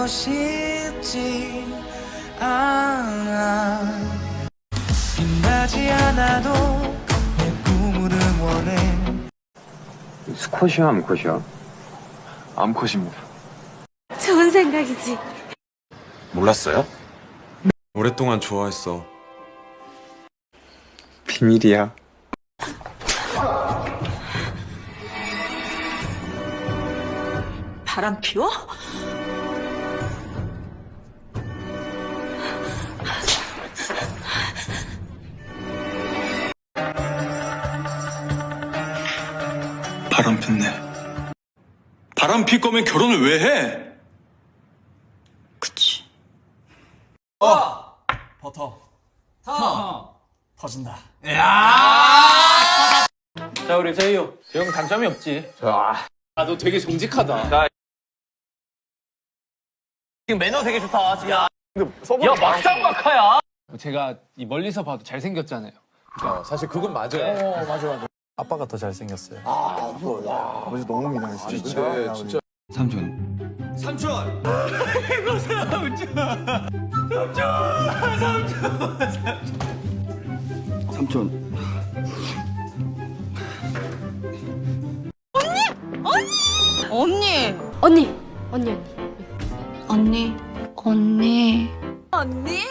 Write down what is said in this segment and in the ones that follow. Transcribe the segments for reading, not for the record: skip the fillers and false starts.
보고 싶지 않아. 빛나지 않아도 내 꿈을 응원해. 스쿼시야 암컷이야? 암컷입니다. 좋은 생각이지. 몰랐어요? 오랫동안 좋아했어. 비밀이야. 바람 피워? 바람 폈네. 바람 필 거면 결혼을 왜 해? 그치. 버터 터진다. 자, 우리 세이요. 형 단점이 없지. 너 되게 정직하다. 지금 매너 되게 좋다. 지금. 야 막상 막하야. 제가 이 멀리서 봐도 잘생겼잖아요. 사실 그건 맞아요. 맞아. 아빠가 더 잘생겼어요. 아버지 너무 미남이시죠. 진짜. 삼촌. 삼촌. 삼촌. 언니. 언니, 언니, 언니, 언니, 언니.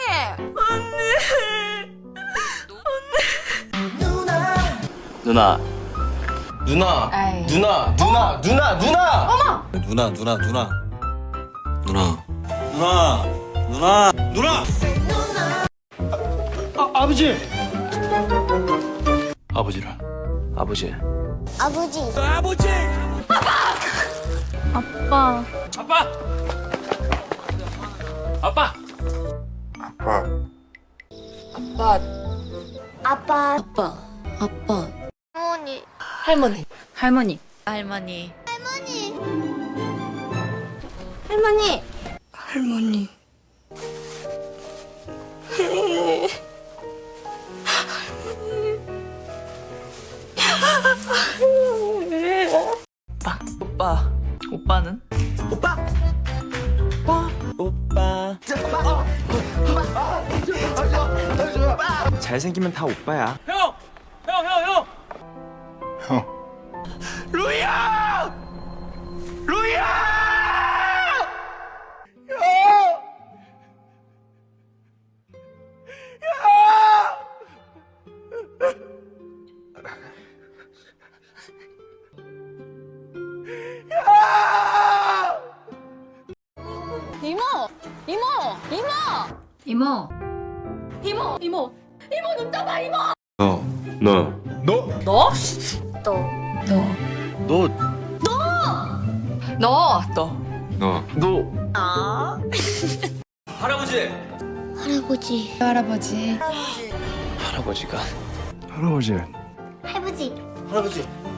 누나. 누나. 아이. 누나. 누나. 아버지라. 아버지. 아빠, 아빠. 아빠, 아빠, 할머니, 할머니, 할머니, 할머니, 할머니, 오빠는? 잘생기면 다 오빠야. 형. 이모, 이모, 이모, 이모, 이모, 이모, 이모 눈 떠봐, 이모. 너. 너? 너? 할아버지. 할아버지. 할아버지가. 할아버지.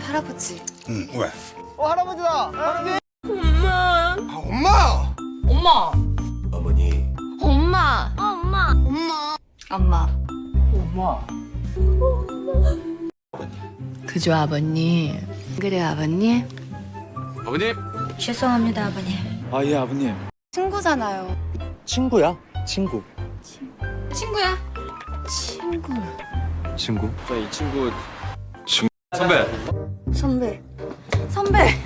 할아버지. 응 왜? 엄마. 어머니. 엄마. 엄마. 엄마. 엄마. 그죠, 아버님. 그래요, 아버님. 아버님. 죄송합니다, 아버님. 아, 예, 아버님. 친구잖아요. 친구야? 친구. 친구야. 친구. 친구. 이 친구. 선배. 선배. 선배.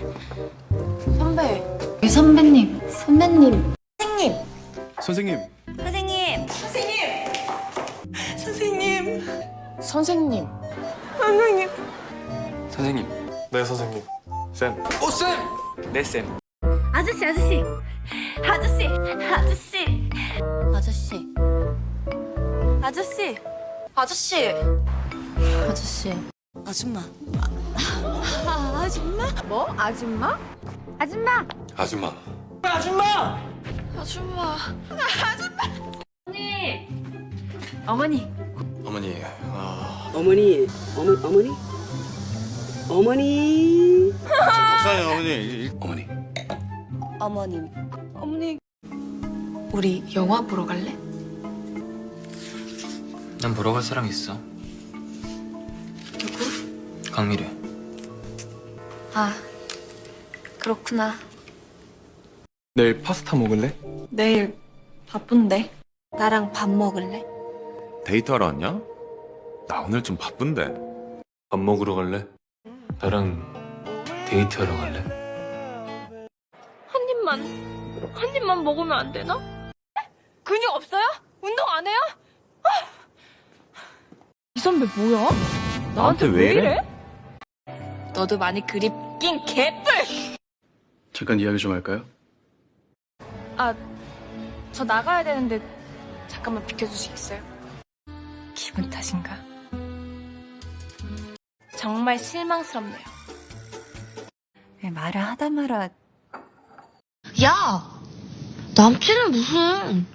선배. 선배님. 선배님. 선생님. 선생님. 선생님. 선생님. 선생님. 네 선생님. 쌤. 오 쌤. 네 쌤. 아저씨. 아줌마. 아줌마? 뭐? 아줌마? 아줌마. 아줌마. 아줌마. 어머니. 어머니. 박사님 어머니. 어머니. 어머님. 어머니. 우리 영화 보러 갈래? 난 보러 갈 사람 있어. 누구? 강미래. 아, 그렇구나. 내일 파스타 먹을래? 내일 바쁜데. 나랑 밥 먹을래? 데이트하러 왔냐? 나 오늘 좀 바쁜데. 밥 먹으러 갈래? 나랑 데이트하러 갈래? 한 입만 먹으면 안 되나? 근육 없어요? 운동 안 해요? 이 선배 뭐야? 나한테 왜 이래? 너도 많이 그립긴 개뿔! 잠깐 이야기 좀 할까요? 저 나가야 되는데 잠깐만 비켜주시겠어요? 기분 탓인가? 정말 실망스럽네요. 왜 말을 하다 말아. 야! 남친은 무슨.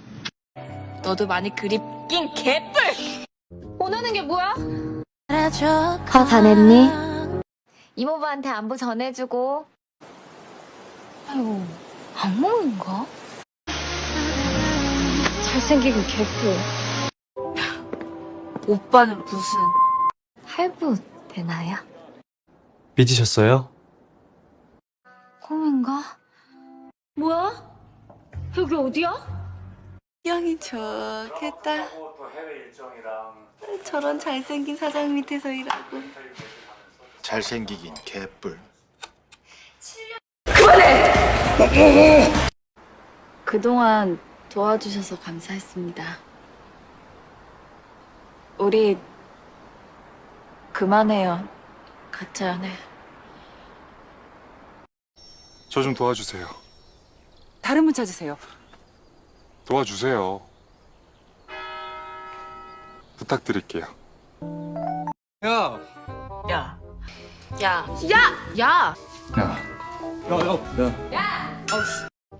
너도 많이 그립긴 개뿔! 보내는 게 뭐야? 다 잘했니? 이모부한테 안부 전해주고. 아이고, 악몽인가? 잘생긴 개뿔. 오빠는 무슨. 할부 되나요? 삐지셨어요? 꿈인가? 뭐야? 여기 어디야? 형이 좋겠다. 저런 잘생긴 사장 밑에서 일하고. 잘생기긴 개뿔. 그동안 도와주셔서 감사했습니다. 우리 그만해요. 가짜 연애. 저 좀 도와주세요. 다른 분 찾으세요. 도와주세요. 부탁드릴게요. 야, 야. 야. 야.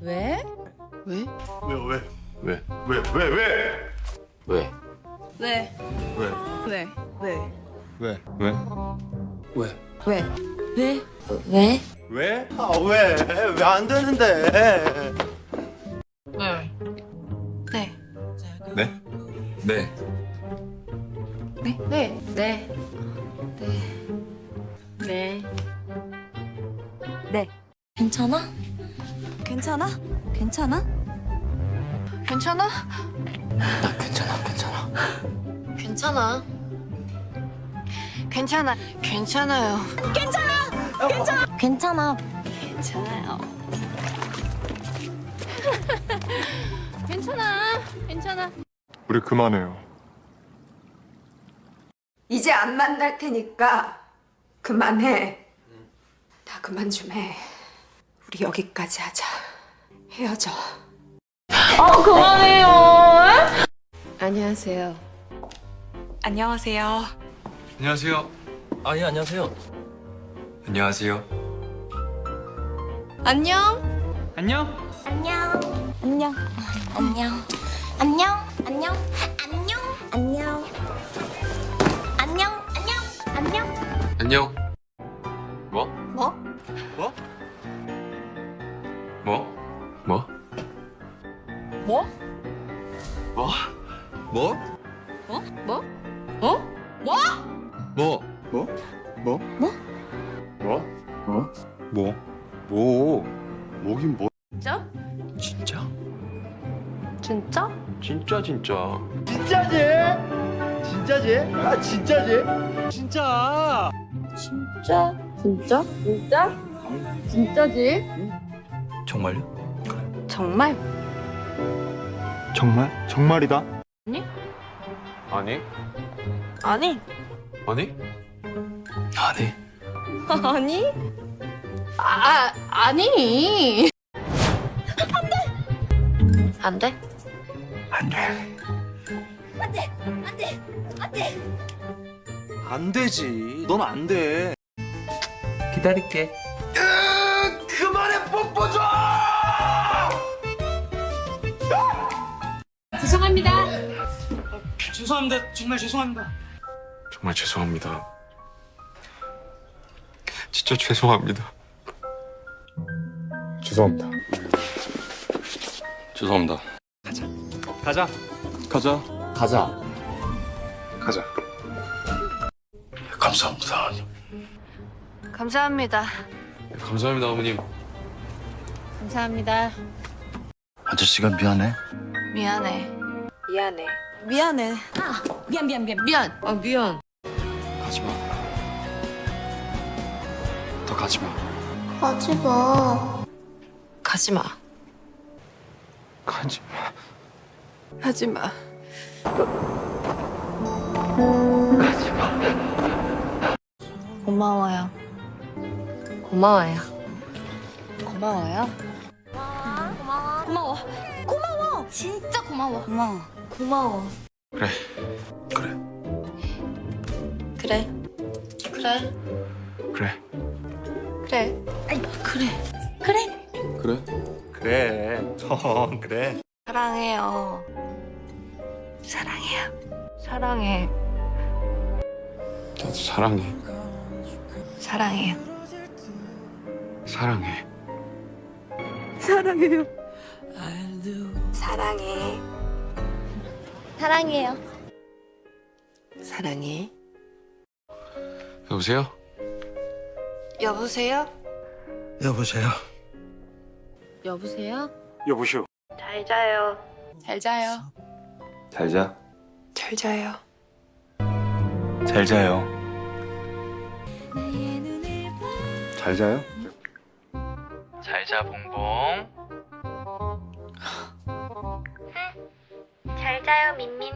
왜? 왜? 왜? 왜? 왜? 왜? 왜? 왜? 왜? 왜? 왜? 아 왜? 왜 안 되는데? 네. 네? 네. 네. 네. 네. 네. 괜찮아? 괜찮아? 괜찮아? 괜찮아? 나 괜찮아. 괜찮아. 괜찮아. 괜찮아요. 괜찮아. 괜찮아요. 괜찮아. 우리 그만해요. 이제 안 만날 테니까 그만해. 다 그만 좀 해. 우리 여기까지 하자. 헤어져. 그만해요. 안녕하세요. 안녕하세요. 안녕하세요. 아니 안녕하세요. 안녕하세요. 안녕. 안녕. 안녕. 안녕. 안녕. 안녕. 안녕. 안녕. 안녕. 안녕. 안녕. 안녕. 뭐? 뭐? 뭐? 뭐? 뭐? 뭐? 뭐? 뭐긴 뭐? 진짜? 진짜? 진짜? 진짜. 진짜지? 진짜지? 아 진짜지? 진짜. 진짜? 진짜? 진짜? 진짜지? 정말요? 정말? 정말? 정말이다. 아니? 아니? 아니? 아니. 아니? 아니. 안 돼? 안 되지. 넌 안 돼. 기다릴게. 그만해 뽀뽀 좀. 죄송합니다. 죄송합니다. 정말 죄송합니다. 정말 죄송합니다. 진짜 죄송합니다. 죄송합니다. 죄송합니다. 가자. 감사합니다. 감사합니다. 감사합니다, 어머님. 감사합니다. 아저씨가 미안해. 미안해. 미안해. 미안해. 미안. 아, 미안. 가지 마. 더 가지 마. 가지 마. 가지 마. 가지 마. 하지 마. 고마워요. 고마워요. 고마워요. 고마워. 고마워. 진짜 고마워. 고마워. 고마워. 그래. 그래. 그래. 그래. 그래. 그래. 아이, 그래. 그래. 그래? 그래. 그래. 사랑해요. 사랑해요. 사랑해. 나도 사랑해. 사랑해요. 사랑해. 사랑해요. 사랑해. 사랑해요. 사랑해. 여보세요? 여보세요? 여보세요. 여보세요? 여보시오. 잘 자요. 잘 자요. 잘 자. 잘 자요. 잘 자요. 잘 자요? 잘 자, 봉봉. 잘 자요, 민민.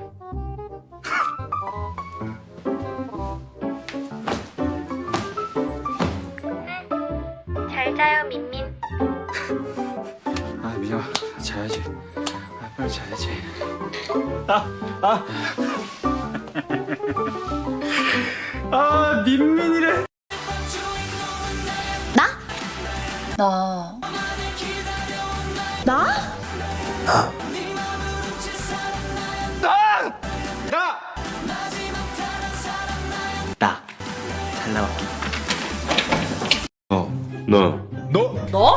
잘 자요, 민민. 아 미안. 자야지. 아 빨리 자야지. 아 민민이래. 나. 잘 나왔기. 너. 너? 너.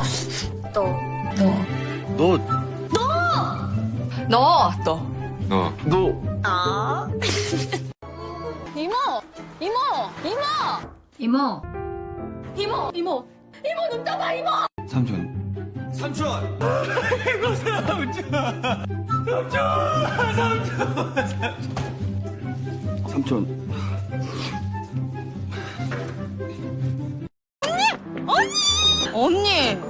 이모. 눈 떠봐, 이모. 삼촌. 삼촌. 언니.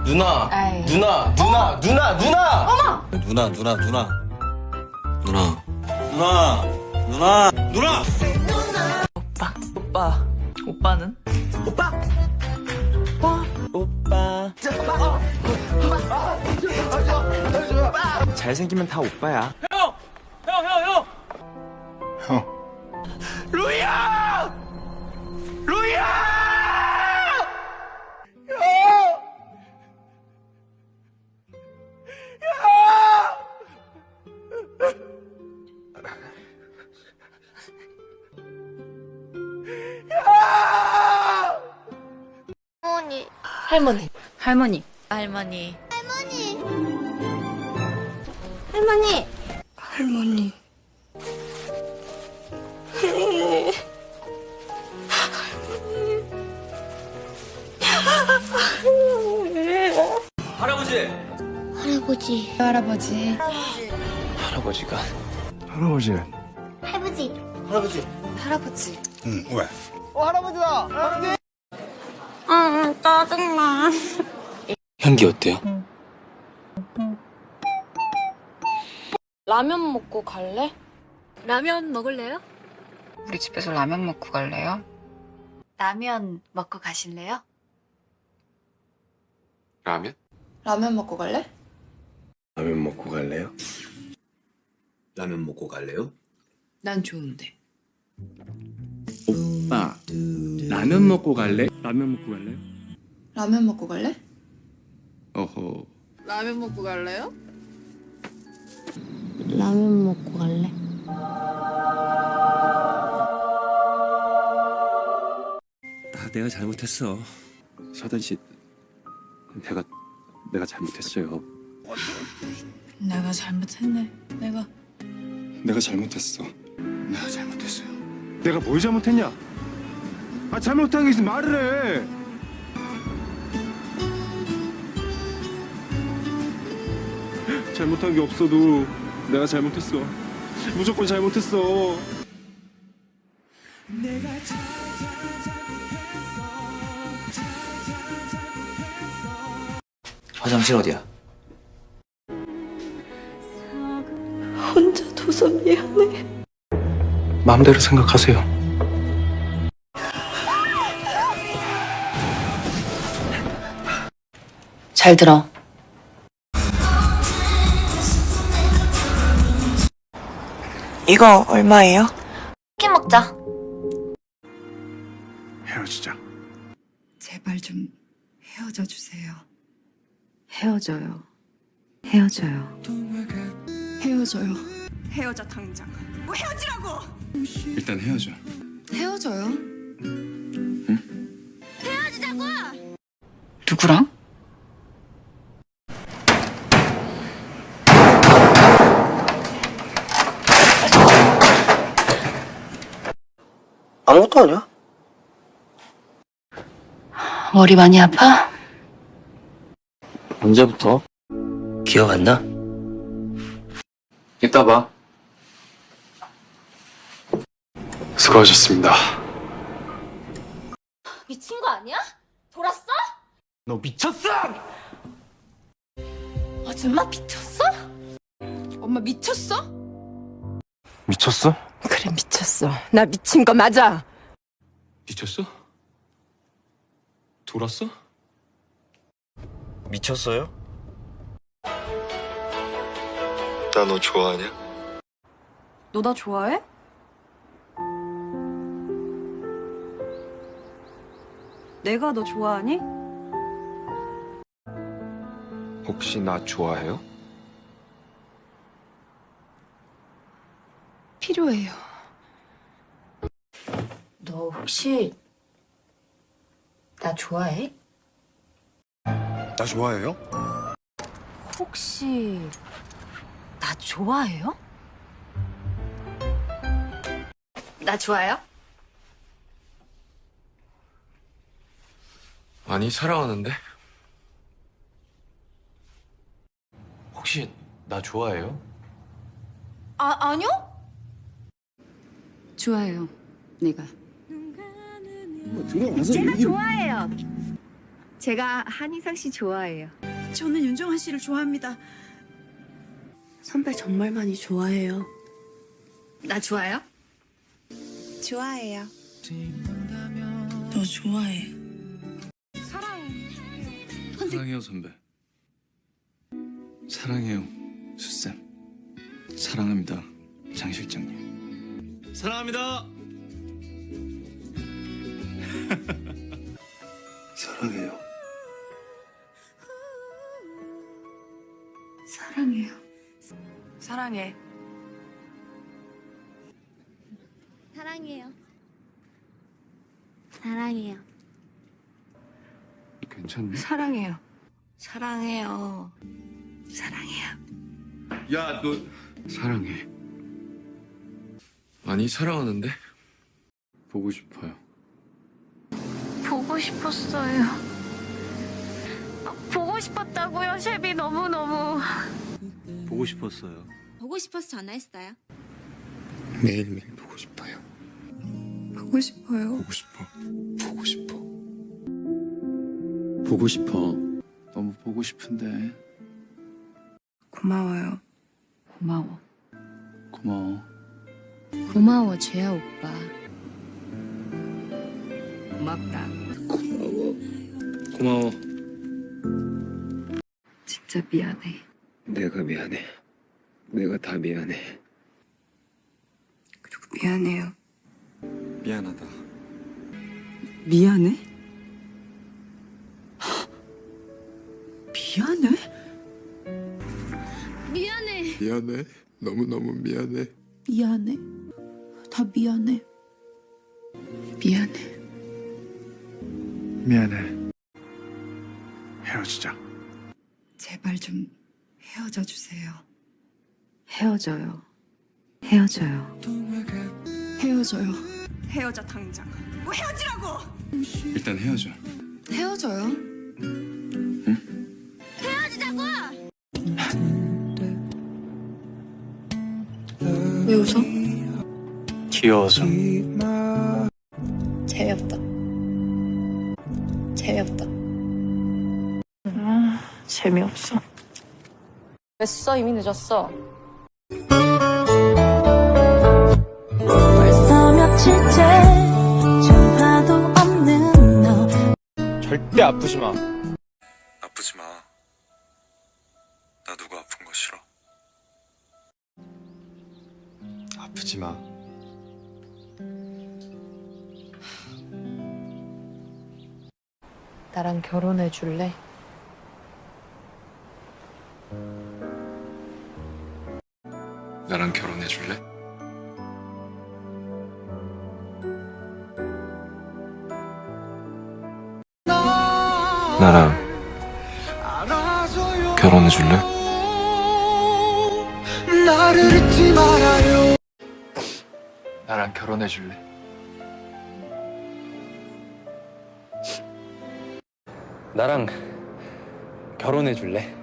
누나. 아이. 누나. 오빠는? 잘생기면 다 오빠야. 할머니. 할머니. 할머니. 할머니. 할아버지. 할아버지. 할아버지가. 할아버지. 할아버지. 할아버지. 응, 왜? 짜증나. 향기 어때요? 라면 먹고 갈래? 라면 먹을래요? 우리 집에서 라면 먹고 갈래요? 라면 먹고 가실래요? 라면? 라면 먹고 갈래? 라면 먹고 갈래요? 라면 먹고 갈래요? 난 좋은데. 오빠. 라면 먹고 갈래? 라면 먹고 갈래요? 라면 먹고 갈래? 어허. 라면 먹고 갈래요? 라면 먹고 갈래? 내가 잘못했어. 서단 씨. 내가 잘못했어요. 내가 잘못했네. 내가 잘못했어. 내가 잘못했어요. 내가 뭘 잘못했냐? 아, 잘못한 게 있으면 말을 해. 잘못한 게 없어도 내가 잘못했어. 무조건 잘못했어. 화장실 어디야? 혼자 둬서 미안해. 마음대로 생각하세요. 잘 들어. 이거 얼마예요? 치킨 먹자. 헤어지자. 제발 좀 헤어져 주세요. 헤어져요. 헤어져요. 헤어져요. 헤어져 당장. 뭐 헤어지라고! 일단 헤어져. 헤어져요. 누구랑? 아무것도 아니야. 머리 많이 아파? 언제부터? 기억 안 나? 이따 봐. 수고하셨습니다. 미친 거 아니야? 돌았어? 너 미쳤어! 아줌마 미쳤어? 엄마 미쳤어? 미쳤어? 그래 미쳤어. 나 미친 거 맞아. 미쳤어? 돌았어? 미쳤어요? 나 너 좋아하냐? 너 나 좋아해? 내가 너 좋아하니? 혹시 나 좋아해요? 필요해요. 너 혹시 나 좋아해? 나 좋아해요? 혹시 나 좋아해요? 나 좋아요? 아니, 사랑하는데. 혹시 나 좋아해요? 아니요? 좋아요. 내가. 제가 좋아해요. 제가 한희상 씨 좋아해요. 저는 윤정한 씨를 좋아합니다. 선배 정말 많이 좋아해요. 나 좋아요? 좋아해요. 너 좋아해. 사랑해요 선배. 사랑해요 수쌤. 사랑합니다 장 실장님. 사랑합니다. 사랑해요. 사랑해요. 사랑해. 사랑해요. 사랑해요. 괜찮네. 사랑해요. 사랑해요. 사랑해요. 야 너 사랑해. 아니, 사랑하는데. 보고 싶어요. 보고 싶었어요. 보고 싶었다고요, 셰비 너무너무. 보고 싶었어요. 보고 싶어서 전화했어요. 매일매일 보고 싶어요. 보고 싶어요. 보고 싶어. 보고 싶어. 보고 싶어. 너무 보고 싶은데. 고마워요. 고마워. 고마워. 고마워 재야 오빠. 고맙다. 고마워. 진짜 미안해. 내가 미안해. 내가 다 미안해. 그리고 미안해요. 미안하다. 미안해? 미안해? 미안해. 미안해. 너무너무 미안해. 미안해. 다 미안해. 미안해. 미안해. 헤어지자. 제발 좀 헤어져 주세요. 헤어져요. 헤어져요. 헤어져요. 헤어져 당장. 뭐 헤어지라고! 일단 헤어져. 헤어져요. 왜 웃어? 귀여워서. 재미없다. 재미없다. 재미없어. 됐어, 이미 늦었어. 벌써 며칠째 전화도 없는 너. 절대 아프지 마. 아프지 마. 나 누가 아픈 거 싫어. 아프지 마. 나랑 결혼해 줄래? 나랑 결혼해 줄래? 나랑 결혼해 줄래? 나를 잊지 말아요. 나랑 결혼해 줄래? 나랑 결혼해 줄래?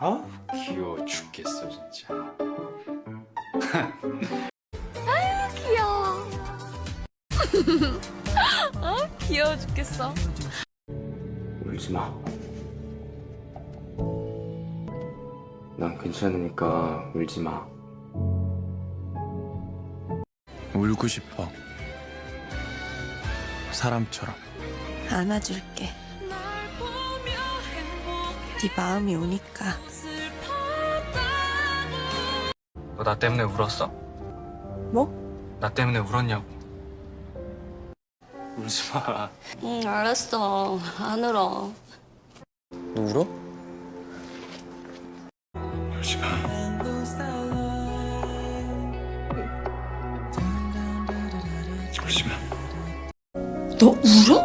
아 귀여워 죽겠어 진짜. 귀여워. 귀여워 죽겠어. 울지 마. 난 괜찮으니까 울지 마. 울고 싶어. 사람처럼. 안아줄게. 네 마음이 오니까. 너 나 때문에 울었어? 뭐? 나 때문에 울었냐고. 울지 마. 응, 알았어. 안 울어. 너 울어? 울지 마. 울지 마. 너 울어?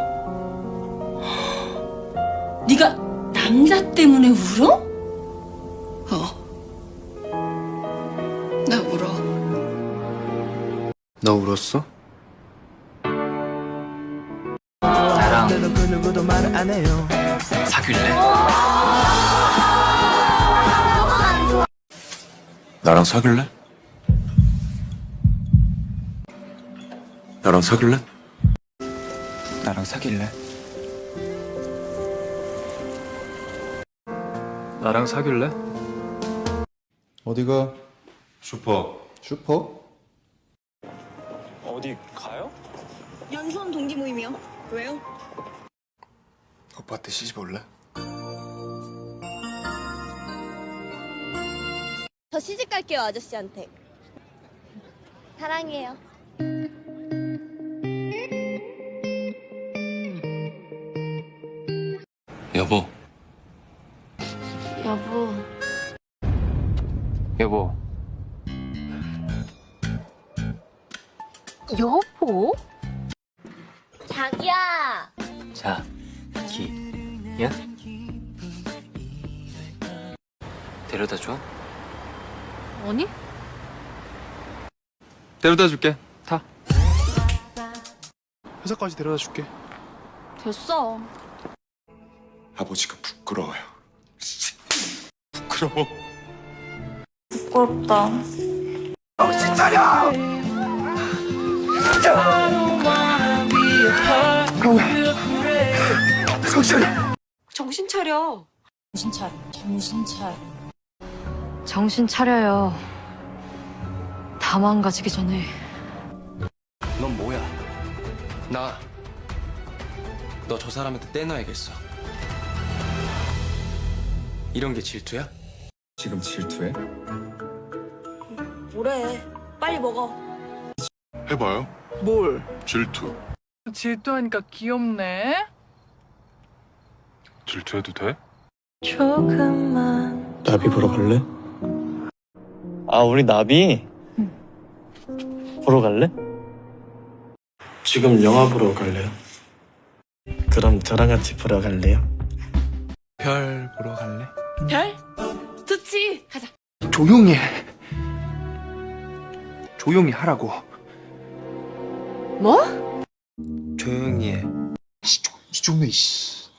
네가 남자 때문에 울어? 나 울어. 너 울었어? 나랑 때는 그 누구도 말을 안 해요. 사귈래? 나랑 사귈래? 나랑 사귈래? 나랑 사귈래? 나랑 사귈래? 어디가? 슈퍼. 슈퍼? 어디 가요? 연수원 동기 모임이요. 왜요? 오빠한테 시집 올래? 저 시집 갈게요, 아저씨한테. 사랑해요. 여보. 여보. 여보. 여보? 자기야. 자, 야? 데려다 줘? 아니? 데려다 줄게. 타. 회사까지 데려다 줄게. 됐어. 아버지가 부끄러워요. 부끄러워. 부끄럽다. 정신 차려. 정신 차려. 정신 차려. 정신 차려요. 다 망가지기 전에. 넌 뭐야? 나 너 저 사람한테 떼놔야겠어. 이런 게 질투야? 지금 질투해? 뭐래. 빨리 먹어. 해봐요. 뭘? 질투. 질투하니까 귀엽네. 질투해도 돼? 조금만. 나비 보러 갈래? 아, 우리 나비? 보러 갈래? 지금 영화 보러 갈래요? 그럼 저랑 같이 보러 갈래요? 별 보러 갈래? 별? 좋지. 가자. 조용히 해. 조용히 하라고. 뭐? 조용히 해. 이종래 씨.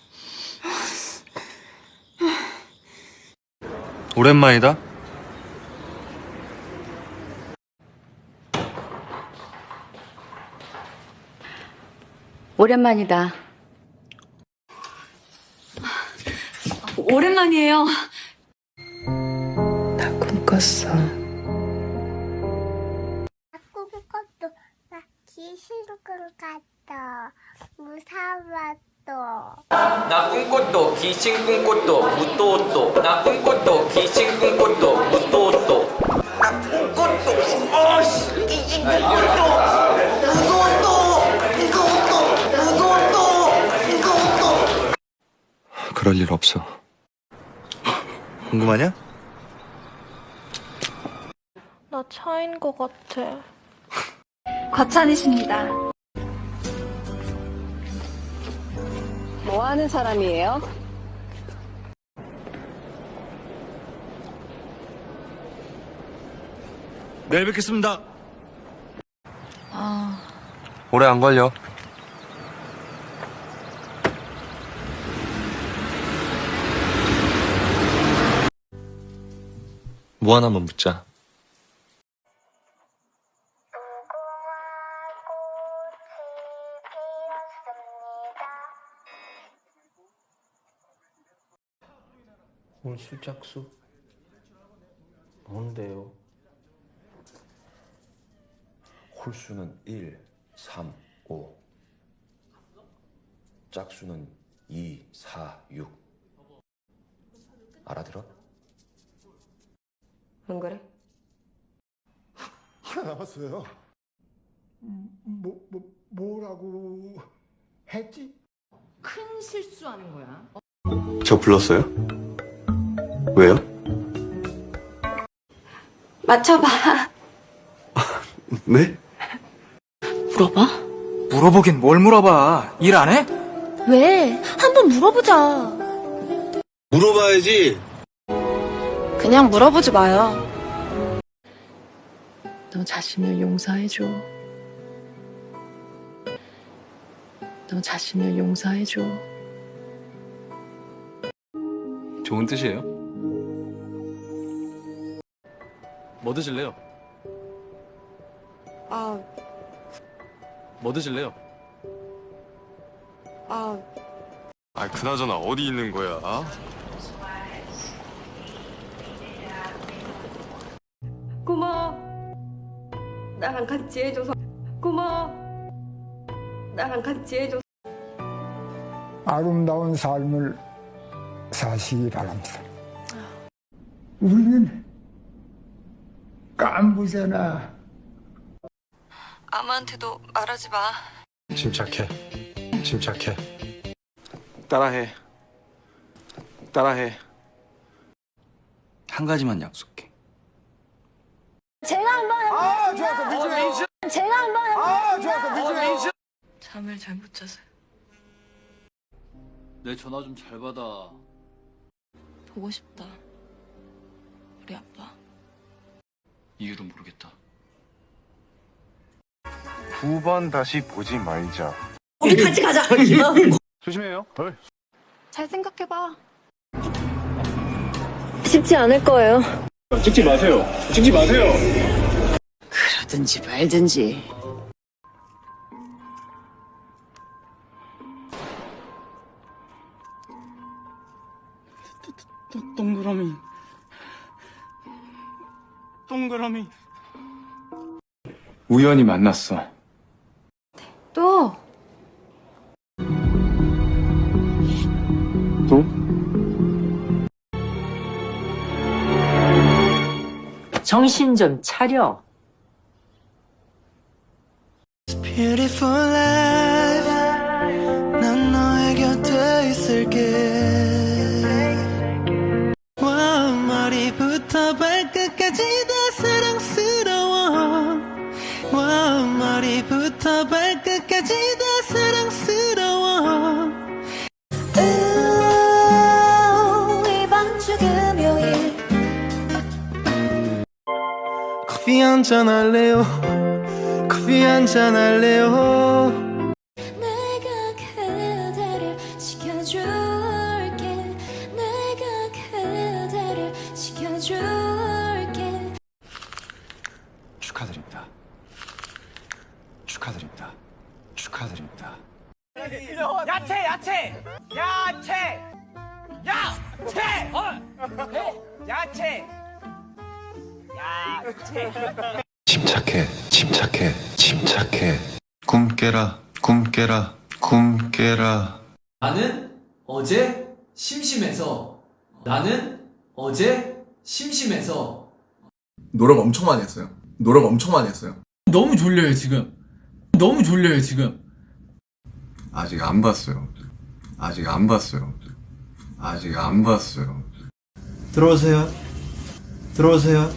오랜만이다. 오랜만이다. 오랜만이에요. 나 꿈꿨어. 꿈꿨도 나 귀신 같다. 무서웠어. 나 꿈꽃도 귀신 꿈꽃도 무또또 나 꿈꽃도 귀신 꿈꽃도 무또또 그럴 일 없어. 궁금하냐? 나 차인 것 같아. 과찬이십니다. 뭐 하는 사람이에요? 내일 뵙겠습니다. 오래 안 걸려. 뭐 하나만 묻자. 오늘 술짝수 뭔데요? 홀수는 1, 3, 5. 짝수는 2, 4, 6. 알아들어? 안 그래? 하나 남았어요. 뭐라고 했지? 큰 실수하는 거야. 저 불렀어요? 왜요? 맞춰봐. 네? 물어봐. 물어보긴 뭘 물어봐. 일 안 해? 왜? 한번 물어보자. 물어봐야지. 그냥 물어보지 마요. 너 자신을 용서해줘. 너 자신을 용서해줘. 좋은 뜻이에요. 뭐 드실래요? 뭐 드실래요? 아, 그나저나 어디 있는 거야? 고마워. 나랑 같이 해줘서 고마워. 나랑 같이 해줘서. 아름다운 삶을 사시기 바랍니다. 우리는 깐부잖아. 아무한테도 말하지 마. 침착해. 침착해. 따라해. 한 가지만 약속해. 제가 한번 해보겠습니다. 제가 한번 해보겠습니다. 잠을 잘못 자서. 내 전화 좀 잘 받아. 보고 싶다. 우리 아빠. 이유를 모르겠다. 2번 다시 보지 말자. 우리 같이 가자. 조심해요. 잘 생각해봐. 쉽지 않을 거예요. 찍지 마세요. 찍지 마세요. 그러든지 말든지. 동그라미. 우연히 만났어. 또? 정신 좀 차려. Beautiful life 난 너의 곁에 있을게 와 머리부터 발끝까지 다 사랑스러워 와 머리부터 발끝까지 다 사랑스러워 이 반죽에 커피 한잔 할래요 커피 한잔 할래요 내가 그대를 지켜줄게 내가 그대를 지켜줄게 축하드립니다. 축하드립니다. 축하드립니다. 침착해, 침착해, 침착해. 꿈 깨라, 꿈 깨라, 꿈 깨라. 나는 어제 심심해서 노력 엄청 많이 했어요. 노력 엄청 많이 했어요. 너무 졸려요 지금. 너무 졸려요 지금. 아직 안 봤어요. 아직 안 봤어요. 아직 안 봤어요. 들어오세요 들어오세요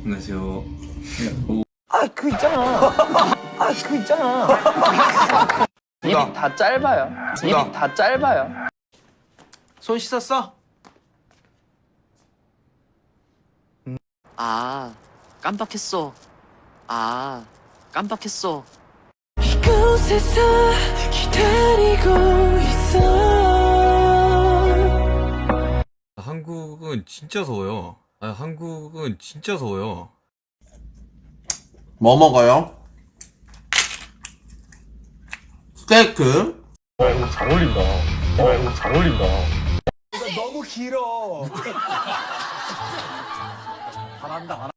안녕하세요. 입이 다 짧아요. 입이 다 짧아요. 손 씻었어? 아, 깜빡했어. 아, 깜빡했어. 이곳에서 기다리고 있어 한국은 진짜 더워요. 한국은 진짜 더워요. 뭐 먹어요? 스테이크? 잘 어울린다. 잘 어울린다. 너무 길어. 잘한다.